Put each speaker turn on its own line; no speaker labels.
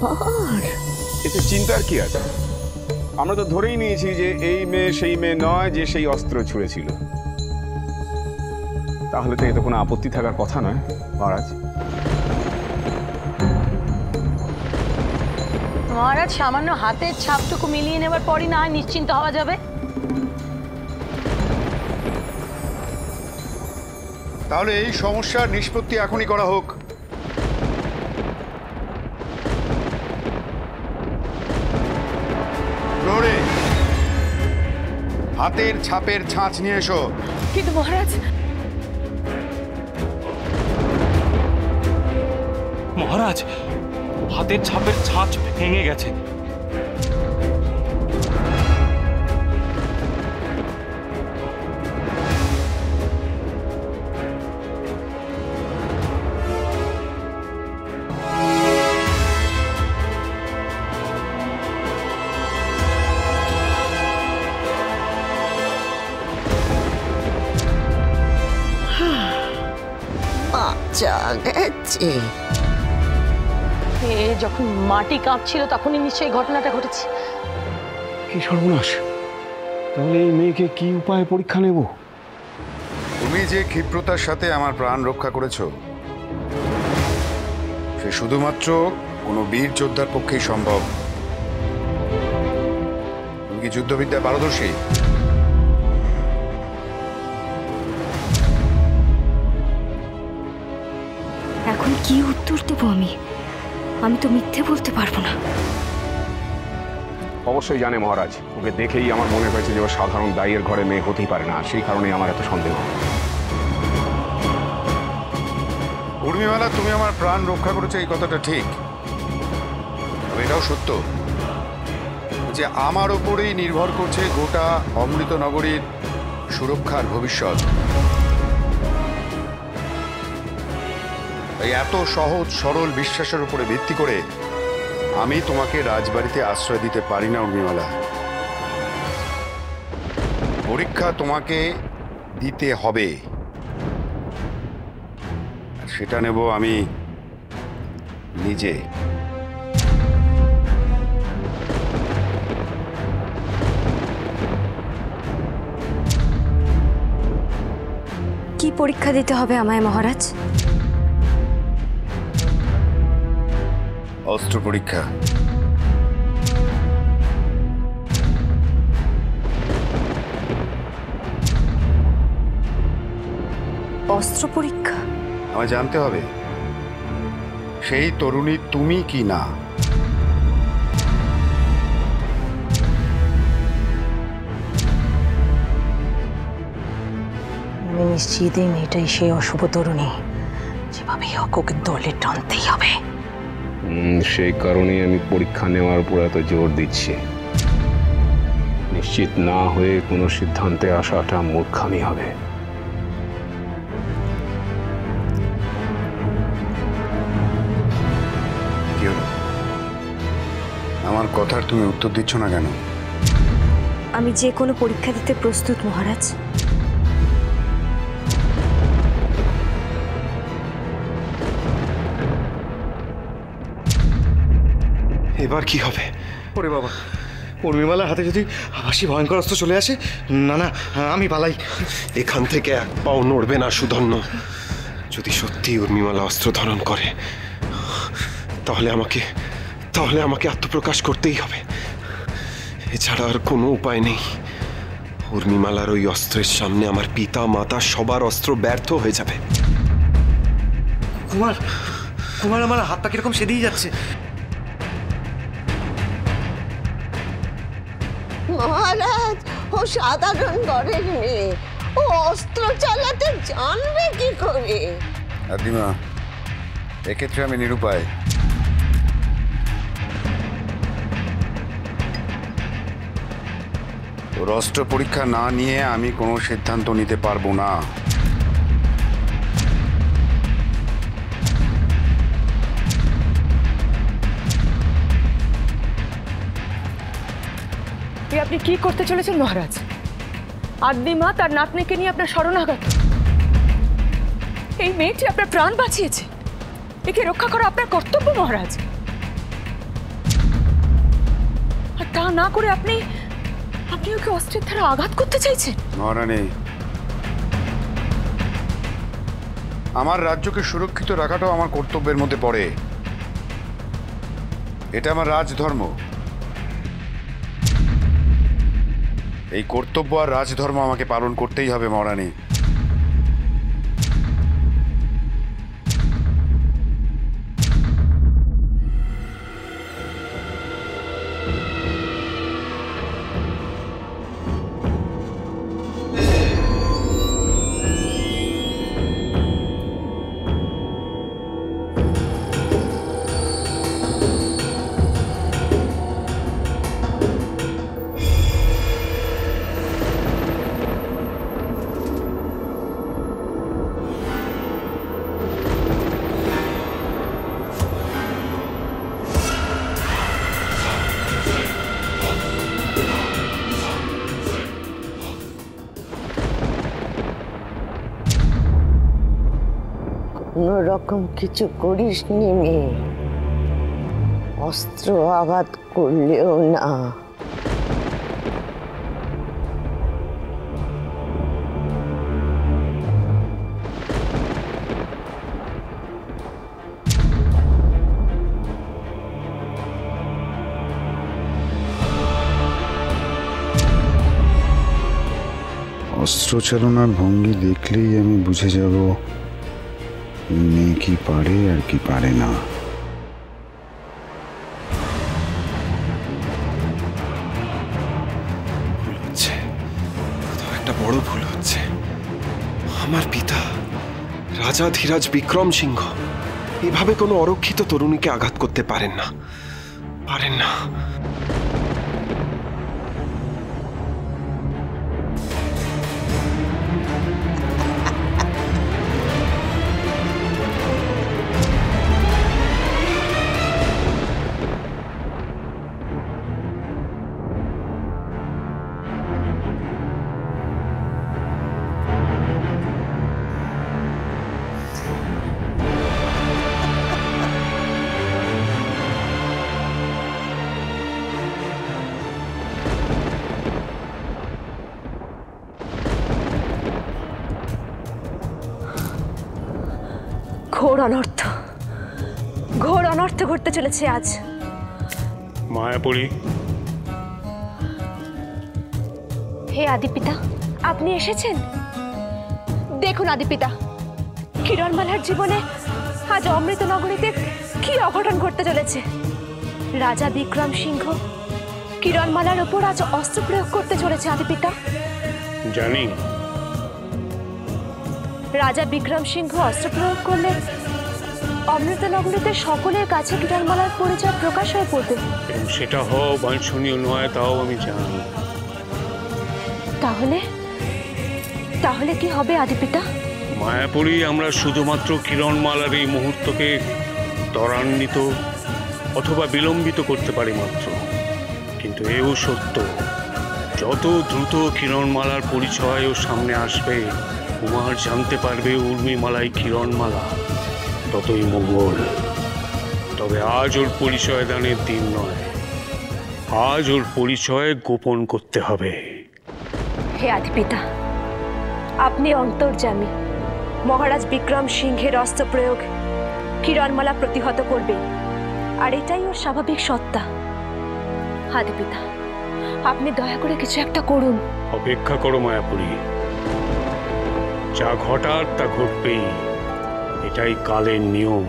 আবার
এতে চিন্তার কি আছে? আমরা তো ধরেই নিয়েছি যে এই মেয়ে সেই মেয়ে নয় যে সেই অস্ত্র ছুঁড়েছিল। তাহলে তো এতে কোনো আপত্তি থাকার কথা নয় মহারাজ।
মহারাজ, সামান্য হাতের ছাপটুকু মিলিয়ে নেবার পরই না হয় নিশ্চিন্ত হওয়া যাবে।
তাহলে এই সমস্যার নিষ্পত্তি এখনই করা হোক। প্রহরী, হাতের ছাপের ছাঁচ নিয়ে এসো।
কিন্তু মহারাজ,
মহারাজ, হাতের ছাপের ছাঁচ ভেঙে গেছে।
বাঁচা গেছে।
যখন মাটি কাঁপছিল তখনই নিশ্চয়ই ঘটনাটা ঘটেছে।
কি সর্বনাশ! তাহলে এই মেয়েকে কি উপায়ে পরীক্ষা নেব?
তুমি যে ক্ষিপ্রতার সাথে আমার প্রাণ রক্ষা করেছো সে শুধুমাত্র কোনো বীর যোদ্ধার পক্ষেই সম্ভব। তুমি কি যুদ্ধবিদ্যায় পারদর্শী?
এখন কি উত্তর দেবো আমি? আমি তো মিথ্যে বলতে পারবো না।
অবশ্যই জানে মহারাজ। ওকে দেখেই আমার মনে হয়েছে যে ও সাধারণ দাইয়ের ঘরে মেয়ে হতেই পারে না। সেই কারণেই আমার এত সন্দেহ।
উর্মিমালা, তুমি আমার প্রাণ রক্ষা করেছো এই কথাটা ঠিক, এটাও সত্য যে আমার ওপরেই নির্ভর করছে গোটা অমৃত নগরীর সুরক্ষার ভবিষ্যৎ। তাই এত সহজ সরল বিশ্বাসের উপরে ভিত্তি করে আমি তোমাকে রাজবাড়িতে আশ্রয় দিতে পারি না উর্মিমালা। পরীক্ষা তোমাকে দিতে হবে, আর সেটা নেব আমি নিজে।
কি পরীক্ষা দিতে হবে আমায় মহারাজ?
অস্ত্র পরীক্ষা।
অস্ত্র পরীক্ষা?
আমায় জানতে হবে সেই তরুণী তুমি কি না।
আমি নিশ্চিত এই মেয়েটাই সেই অশুভ তরুণী। যেভাবেই হোক ওকে দলে টানতেই হবে।
সেই কারণেই আমি পরীক্ষা নেওয়ার উপর এত জোর দিচ্ছি। নিশ্চিত না হয়ে কোনো সিদ্ধান্তে আসাটা মূর্খামি হবে।
কি হলো? আমার কথার তুমি উত্তর দিচ্ছ না কেন?
আমি যে কোনো পরীক্ষা দিতে প্রস্তুত মহারাজ।
এবার কি হবে? ওরে বাবা, উর্মিমালার হাতে যদি আবাসী ভয়ঙ্কর অস্ত্র চলে আসে! না না, আমি পালাই।
এখান থেকে এক পাও নড়বে না সুধন্য। যদি সত্যি উর্মিমালা অস্ত্র ধারণ করে তাহলে আমাকে আত্মপ্রকাশ করতেই হবে। এছাড়া আর কোনো উপায় নেই। উর্মিমালার ওই অস্ত্রের সামনে আমার পিতা মাতা সবার অস্ত্র ব্যর্থ হয়ে যাবে।
কুমার, কুমার আমার হাত পা কিরকম সেদিয়েই যাচ্ছে।
মহারাজ, ও সাধারণ ঘরের মেয়ে, ও অস্ত্র চালাতে জানবে কি করে?
আদিমা, এক্ষেত্রে আমি নিরুপায়। ওর অস্ত্র পরীক্ষা না নিয়ে আমি কোনো সিদ্ধান্ত নিতে পারবো না।
আপনি কি করতে চলেছেন মহারাজ? আদ্যিমা তার নাতনিকে নিয়ে আপনার শরণাগত। এই মেয়েটি আপনার প্রাণ বাঁচিয়েছে। একে রক্ষা করা আপনার কর্তব্য মহারাজ। আর তা না করে আপনি ওকে অস্ত্রের দ্বারা আঘাত করতে চাইছেন।
মহারানী, আমার রাজ্যকে সুরক্ষিত রাখাটাও আমার কর্তব্যের মধ্যে পড়ে। এটা আমার রাজধর্ম। এই কর্তব্য আর রাজধর্ম আমাকে পালন করতেই হবে মহারানী।
কোনো রকম কিছু করিস নি মেয়ে, অস্ত্র আঘাত করলেও না।
অস্ত্র চালনার ভঙ্গি দেখলেই আমি বুঝে যাব মেয়ে কি পারে আর কি পারে না।
ভুল হচ্ছে, কোথাও একটা বড় ভুল হচ্ছে। আমার পিতা রাজা ধীরাজ বিক্রম সিংহ এভাবে কোনো অরক্ষিত তরুণীকে আঘাত করতে পারেন না, পারেন না।
ঘোর অনর্থ ঘটতে চলেছে আজ।
মায়াপুরী,
হে আদিপিতা, আপনি এসেছেন। দেখুন আদিপিতা, কিরণমালার জীবনে আজ অমৃতনগরীতে কি অঘটন ঘটতে চলেছে। রাজা বিক্রম সিংহ কিরণমালার ওপর আজ অস্ত্র প্রয়োগ করতে চলেছে আদিপিতা।
জানি।
রাজা বিক্রম সিংহ অস্ত্র প্রয়োগ করলে অমৃতনগরীতে সকলের কাছে কিরণমালার পরিচয় প্রকাশ হয়ে পড়বে
এবং সেটা হওয়া বাঞ্ছনীয় নয়, তাও আমি জানি।
তাহলে কি হবে আদিপিতা?
মায়াপুরী, আমরা শুধুমাত্র কিরণমালার এই মুহূর্তকে ত্বরান্বিত অথবা বিলম্বিত করতে পারি মাত্র। কিন্তু এও সত্য, যত দ্রুত কিরণমালার পরিচয় ও সামনে আসবে, কুমার জানতে পারবে উর্মিমালাই কিরণমালা, ততই মঙ্গল। তবে আজ ওর পরিচয় দানের দিন নয়, আজ ওর পরিচয় গোপন করতে হবে।
হে আদিপিতা, আপনি অন্তর্যামী। মহারাজ বিক্রম সিংহের অস্ত্র প্রয়োগ কিরণমালা প্রতিহত করবে, আর এটাই ওর স্বাভাবিক সত্তা। আদিপিতা, আপনি দয়া করে কিছু একটা করুন।
অপেক্ষা করো মায়াপুরী, যা ঘটার তা ঘটবেই, এটাই কালের নিয়ম।